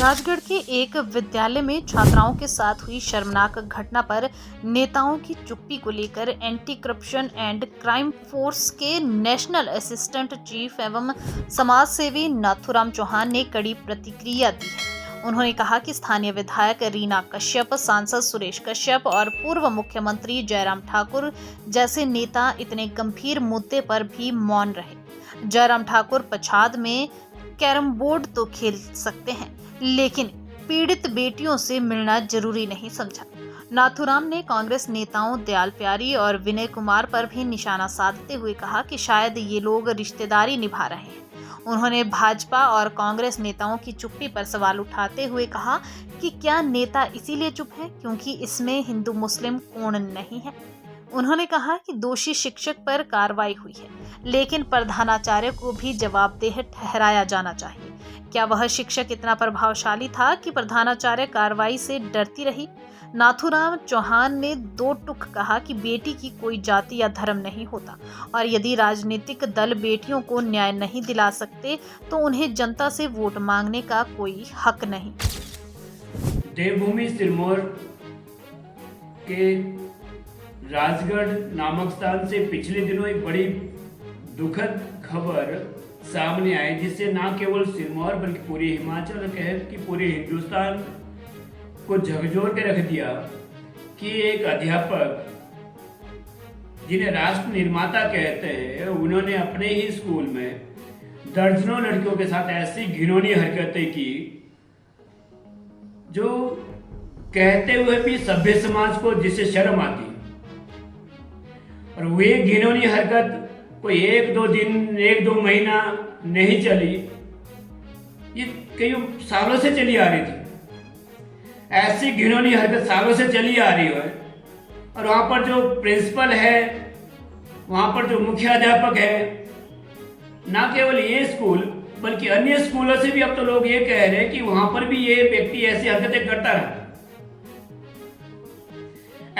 राजगढ़ के एक विद्यालय में छात्राओं के साथ हुई शर्मनाक घटना पर नेताओं की चुप्पी को लेकर anti corruption and crime force के नेशनल असिस्टेंट चीफ एवं समाज सेवी नाथूराम चौहान ने कड़ी प्रतिक्रिया दी है। उन्होंने कहा कि स्थानीय विधायक रीना कश्यप, सांसद सुरेश कश्यप और पूर्व मुख्यमंत्री जयराम ठाकुर जैसे नेता इतने गंभीर मुद्दे पर भी मौन रहे। जयराम ठाकुर पछाद में कैरम बोर्ड तो खेल सकते हैं, लेकिन पीड़ित बेटियों से मिलना जरूरी नहीं समझा। नाथूराम ने कांग्रेस नेताओं दयाल प्यारी और विनय कुमार पर भी निशाना साधते हुए कहा कि शायद ये लोग रिश्तेदारी निभा रहे हैं। उन्होंने भाजपा और कांग्रेस नेताओं की चुप्पी पर सवाल उठाते हुए कहा कि क्या नेता इसीलिए चुप है क्योंकि इसमें हिंदू मुस्लिम कोण नहीं है। उन्होंने कहा कि दोषी शिक्षक पर कार्रवाई हुई है, लेकिन प्रधानाचार्य को भी जवाबदेह ठहराया जाना चाहिए। क्या वह शिक्षक इतना प्रभावशाली था कि प्रधानाचार्य कार्रवाई से डरती रही? नाथूराम चौहान ने दो टूक कहा कि बेटी की कोई जाति या धर्म नहीं होता और यदि राजनीतिक दल बेटियों को न्याय नहीं दिला सकते तो उन्हें जनता से वोट मांगने का कोई हक नहीं। देवभूमि सिरमौर के राजगढ़ नामक स्थान से पिछले दिनों एक बड़ी दुखद खबर सामने आई, जिससे न केवल सिरमौर बल्कि पूरे हिमाचल और कहे कि पूरे हिंदुस्तान को झकझोर के रख दिया कि एक अध्यापक जिन्हें राष्ट्र निर्माता कहते हैं, उन्होंने अपने ही स्कूल में दर्जनों लड़कियों के साथ ऐसी घिनौनी हरकतें की जो कहते हुए भी सभ्य समाज को जिससे शर्म आती। और वे घिनौनी हरकत कोई एक दो दिन, एक दो महीना नहीं चली, ये कई सालों से चली आ रही थी। ऐसी घिनौनी हरकत सालों से चली आ रही है और वहां पर जो प्रिंसिपल है, वहां पर जो मुख्य अध्यापक है, ना केवल ये स्कूल बल्कि अन्य स्कूलों से भी अब तो लोग ये कह रहे हैं कि वहां पर भी ये व्यक्ति ऐसी हरकतें करता रहा।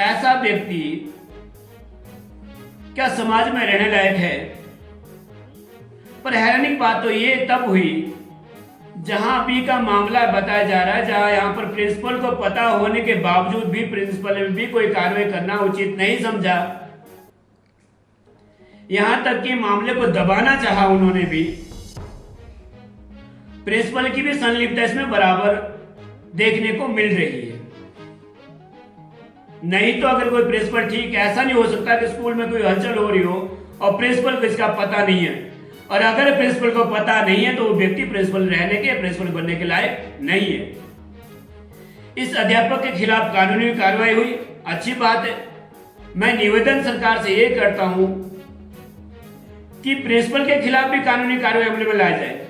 ऐसा व्यक्ति क्या समाज में रहने लायक है? पर हैरानी की बात तो ये तब हुई जहां अभी का मामला बताया जा रहा है, जहां यहां पर प्रिंसिपल को पता होने के बावजूद भी प्रिंसिपल ने भी कोई कार्रवाई करना उचित नहीं समझा। यहां तक कि मामले को दबाना चाहा उन्होंने भी। प्रिंसिपल की भी संलिप्तता इसमें बराबर देखने को मिल रही है। नहीं तो अगर कोई प्रिंसिपल, ठीक ऐसा नहीं हो सकता कि स्कूल में कोई हलचल हो रही हो और प्रिंसिपल को इसका पता नहीं है, और अगर प्रिंसिपल को पता नहीं है तो वो व्यक्ति प्रिंसिपल रहने के, प्रिंसिपल बनने के लायक नहीं है। इस अध्यापक के खिलाफ कानूनी कार्रवाई हुई, अच्छी बात है। मैं निवेदन सरकार से ये करता हूं कि प्रिंसिपल के खिलाफ भी कानूनी कार्रवाई अमल में लाया जाए।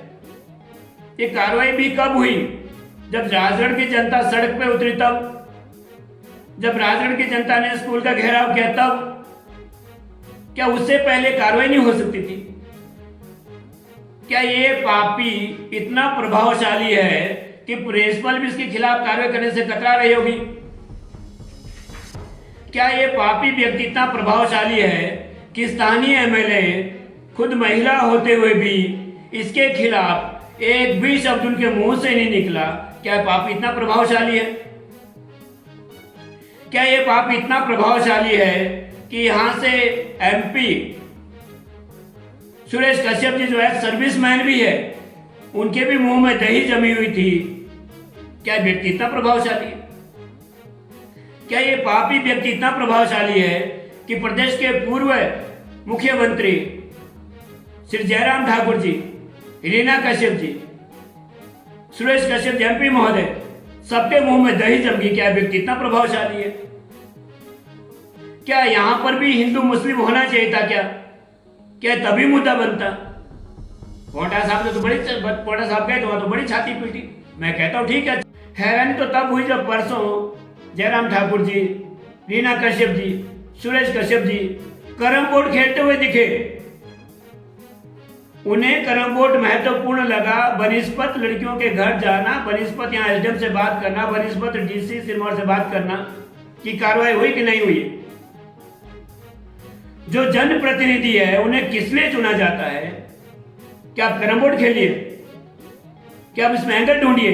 ये कार्रवाई भी कब हुई? जब राजगढ़ की जनता सड़क पे उतरी तब, जब राजगढ़ की जनता ने स्कूल का घेराव किया तब। क्या उससे पहले कार्रवाई नहीं हो सकती थी? क्या ये पापी इतना प्रभावशाली है कि प्रिंसिपल भी इसके खिलाफ कार्रवाई करने से कतरा रही होगी? क्या ये पापी व्यक्ति इतना प्रभावशाली है कि स्थानीय एमएलए खुद महिला होते हुए भी इसके खिलाफ एक भी शब्द उनके मुंह से नहीं निकला? क्या पापी इतना प्रभावशाली है? क्या ये पापी इतना प्रभावशाली है कि यहां से एमपी सुरेश कश्यप जी जो है सर्विसमैन भी है, उनके भी मुंह में दही जमी हुई थी? क्या व्यक्ति इतना प्रभावशाली है? क्या ये पापी व्यक्ति इतना प्रभावशाली है कि प्रदेश के पूर्व मुख्यमंत्री श्री जयराम ठाकुर जी, रीना कश्यप जी, सुरेश कश्यप जी एमपी महोदय, सबके मुंह में दही जम गई? क्या व्यक्ति इतना प्रभावशाली है? क्या यहां पर भी हिंदू मुस्लिम होना चाहिए था? क्या तभी मुद्दा बनता? पोटा साहब ने तो पोटा साहब गए तो बड़ी छाती पीटी। मैं कहता हूं ठीक है। हैरानी तो तब हुई जब परसों जयराम ठाकुर जी, रीना कश्यप जी, सुरेश कश्यप जी कैरम बोर्ड खेलते हुए दिखे। उन्हें कैरम बोर्ड महत्वपूर्ण लगा। बनिस्पत लड़कियों के घर जाना, बनिस्पत यहाँ एसडीएम से बात करना, बनिस्पत डीसी सिरमौर से बात करना कि कार्रवाई हुई कि नहीं हुई। जो जनप्रतिनिधि है उन्हें किस लिए चुना जाता है? क्या आप कैरम बोर्ड खेलिए? क्या आप इसमें एंगल ढूंढिए?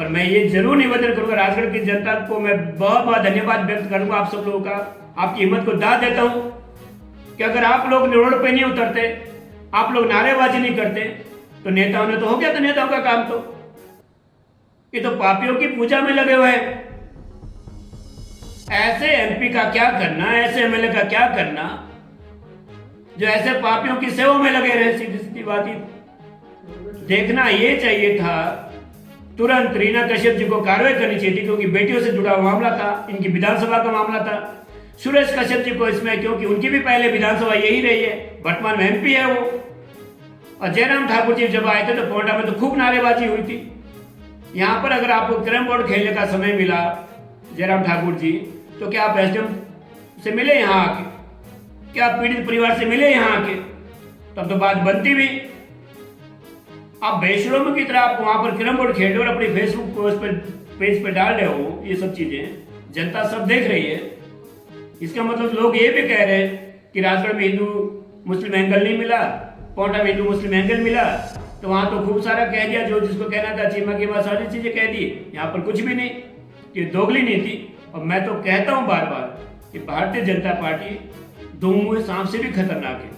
पर मैं ये जरूर निवेदन करूंगा राजगढ़ की जनता को, मैं बहुत बहुत धन्यवाद व्यक्त करूंगा आप सब लोगों का, आपकी हिम्मत को दाद देता हूं कि अगर आप लोग रोड पे नहीं उतरते, आप लोग नारेबाजी नहीं करते, तो नेताओं ने तो हो गया था नेताओं का काम। तो ये तो पापियों की पूजा में लगे हुए हैं। ऐसे एमपी का क्या करना, ऐसे एमएलए का क्या करना जो ऐसे पापियों की सेवा में लगे रहे। सीधी सीधी बात ही देखना ये चाहिए था, तुरंत रीना कश्यप जी को कार्रवाई करनी चाहिए थी, क्योंकि बेटियों से जुड़ा हुआ मामला था, इनकी विधानसभा का मामला था। सुरेश कश्यप जी को इसमें, क्योंकि उनकी भी पहले विधानसभा यही रही है, वर्तमान में एमपी है वो। और जयराम ठाकुर जी जब आए थे तो पोंडा में तो खूब नारेबाजी हुई थी। यहाँ पर अगर आपको कैरम बोर्ड खेलने का समय मिला जयराम ठाकुर जी, तो क्या आप एसडीएम से मिले यहाँ आके? क्या आप पीड़ित परिवार से मिले यहाँ आके? तब तो बात बनती भी। आप बेशरम की तरह आप वहां पर कैरम बोर्ड खेल रहे हो और अपनी फेसबुक पोस्ट पर पेज पर डाल रहे हो, ये सब चीजें जनता सब देख रही है। इसका मतलब लोग ये भी कह रहे हैं कि राजगढ़ में हिंदू मुस्लिम एंगल नहीं मिला, पोंटा में हिंदू मुस्लिम एंगल मिला, तो वहां तो खूब सारा कह दिया, जो जिसको कहना था चीमा की बात सारी चीजें कह दी। यहाँ पर कुछ भी नहीं, ये दोगली नीति। और मैं तो कहता हूं बार बार कि भारतीय जनता पार्टी दो मुंह सांप से भी खतरनाक है।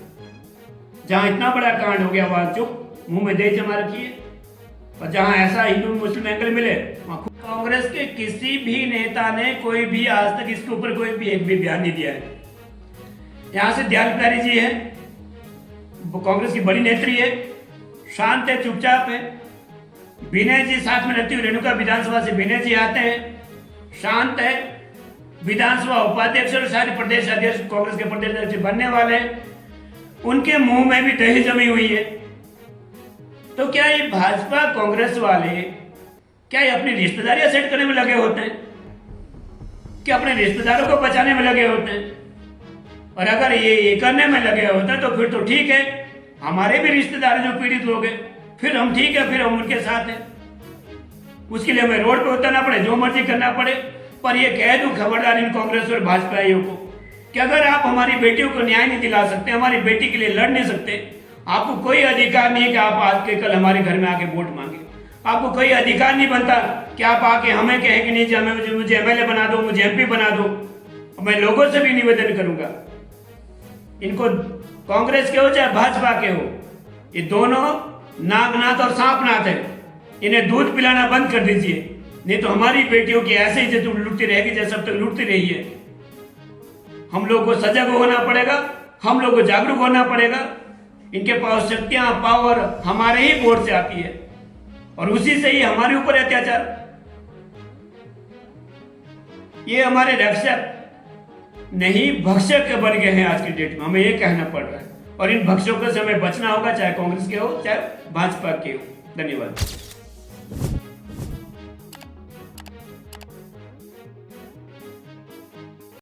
जहां इतना बड़ा कांड हो गया वहां चुप, मुंह में दही जमा रखी है। और जहां ऐसा हिंदू मुस्लिम एंगल मिले वहां कांग्रेस के किसी भी नेता ने कोई भी आज तक इसके ऊपर कोई भी एक भी बयान नहीं दिया है। यहां से दयाल प्यारी जी है, वो कांग्रेस की बड़ी नेत्री है, शांत है, चुपचाप है। विनय जी साथ में रहती हुई रेणुका विधानसभा से विनय जी आते हैं, शांत है। विधानसभा उपाध्यक्ष और शायद प्रदेश अध्यक्ष, कांग्रेस के प्रदेश अध्यक्ष बनने वाले हैं, उनके मुंह में भी दही जमी हुई है। तो क्या ये भाजपा कांग्रेस वाले क्या ये अपनी रिश्तेदारियां सेट करने में लगे होते हैं? क्या अपने रिश्तेदारों को बचाने में लगे होते हैं? और अगर ये करने में लगे होते हैं तो फिर तो ठीक है, हमारे भी रिश्तेदार जो पीड़ित लोग हैं, फिर हम ठीक है, फिर हम उनके साथ हैं। उसके लिए हमें रोड पे उतरना पड़े, जो मर्जी करना पड़े। पर ये कह दूं खबरदार इन कांग्रेस और भाजपाइयों को कि अगर आप हमारी बेटियों को न्याय नहीं दिला सकते, हमारी बेटी के लिए लड़ नहीं सकते, आपको कोई अधिकार नहीं है कि आप आज के कल हमारे घर में आके वोट मांगे। आपको कोई अधिकार नहीं बनता कि आप आके हमें कहें कि नहीं जी हमें मुझे एमएलए बना दो, मुझे एमपी बना दो। मैं लोगों से भी निवेदन करूंगा, इनको कांग्रेस के हो चाहे भाजपा के हो, ये दोनों नागनाथ और सांपनाथ है। इन्हें दूध पिलाना बंद कर दीजिए, नहीं तो हमारी बेटियों की ऐसे इज्जत लूटती रहेगी जैसे अब तक लूटती रही है। हम लोग को सजग होना पड़ेगा, हम लोग को जागरूक होना पड़ेगा। इनके पास शक्तियां, पावर हमारे ही वोट से आती है और उसी से ही हमारे ऊपर अत्याचार। ये हमारे रक्षक नहीं भक्षक बन गए हैं आज की डेट में, हमें ये कहना पड़ रहा है। और इन भक्षकों से हमें बचना होगा, चाहे कांग्रेस के हो चाहे भाजपा के हो। धन्यवाद।